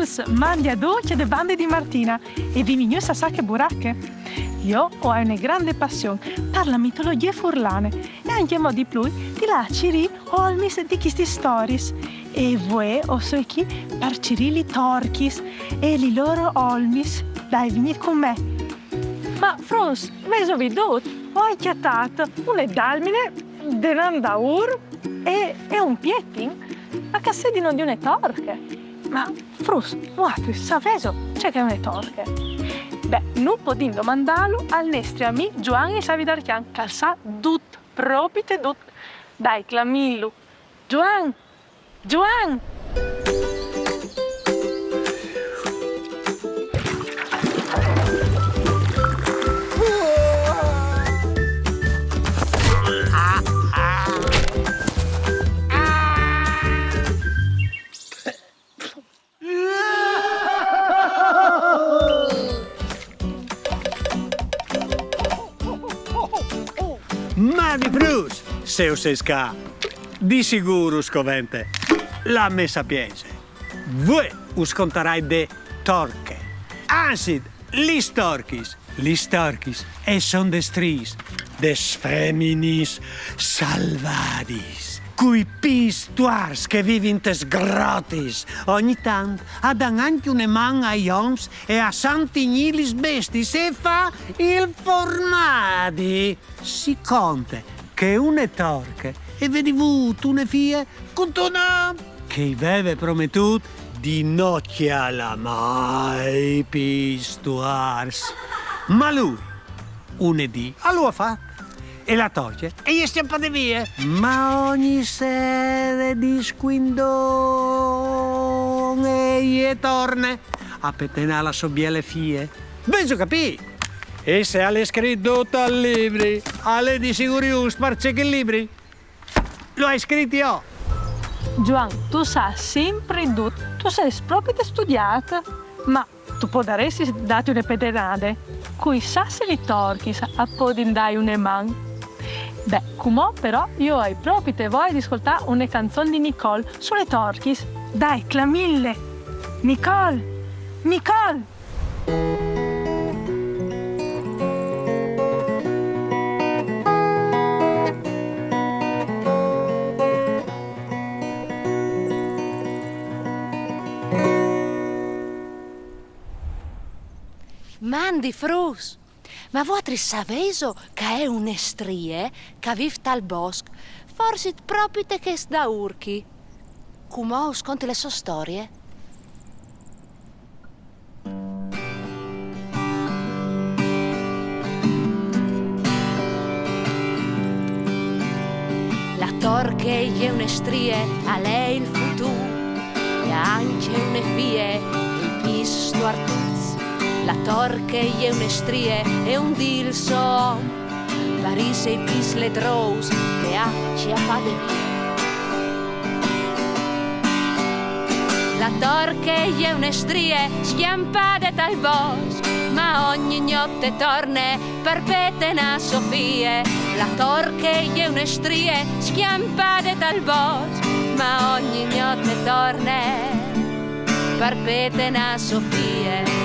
frus, mandi a dolce de bande di Martina e vi migno sa che buracche. Io ho una grande passione per la mitologia furlane e anche mo di più di là ciri olmis di questi stories. E voi o so chi per cirili torchis e li loro olmis. Dai, venite con me. Ma frus, veso vedut, ho acchiattato un dalmine denandaur e un piettin a cassedino di une torche. Ma frus, guarda, sapeso, c'è che une torche. Beh, non potendo mandarlo al nostro amico Giovanni Savidarchian, che sa tutto, proprio tutto. Dai, clamillo. Giovanni! Mani frus, seu sesca. Di sicuro scovente. La me sapienza. Voi uscontarai de torche. Anzi, lis torquis e son destris, des feminis salvadis, cui pistuars che vivintes grotis. Ogni tant adan anche une man a ioms e a santignilis bestis e fa il formadi. Si conte che une torche e vedivut une fie con tona che i veve prometut di nocchiala mai pistuars. Ma lui, unedì, lo ha fatto. E la torce e gli stiampate via. Ma ogni sere di squindon e gli torne a petena la sobbiele fie. Benzo capì. E se alle scritto tal libri, alle di sicuro sparce che libri? Lo hai scritto io. Giovanni, tu sai sempre tutto, tu sei proprio studiata, ma tu potresti darti une pedernade, cui sa se li torchi a podindai une man. Beh, come però io ho proprio te voglia di ascoltare una canzone di Nicole sulle torchis. Dai, clamille! Nicole! Mandi frus, ma vostri sapeso che è un'estrie che vive al bosco, forse proprio te che da urchi. Come sconti le sue storie? La torche è un'estrie, a lei il futuro, e anche une fie, il pisto artuzzo. La torche è un'estrie e un dilso, Paris e pis le drous, che ci a fa de via. La torche è un'estrie, schiampate dal bosco, ma ogni notte torne per petena Sofie. La torche è un'estrie, schiampate dal bosco, ma ogni notte torne per petena Sofie.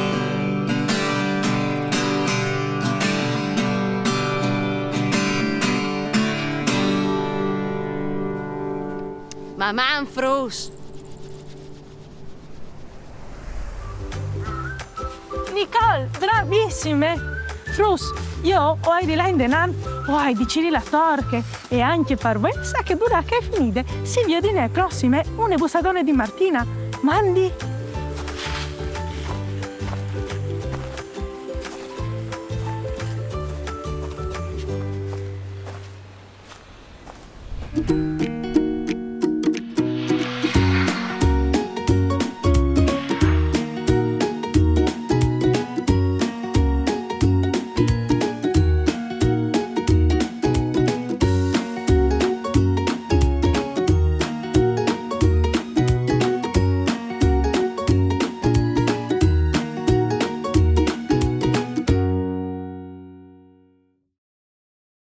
Ma Manfrus! Nicole, bravissime! Frus, io ho di là in denan, ho di Ciri la torche e anche per voi sa che buracca è finita. Si vede nelle prossime une bussadone di Martina. Mandi!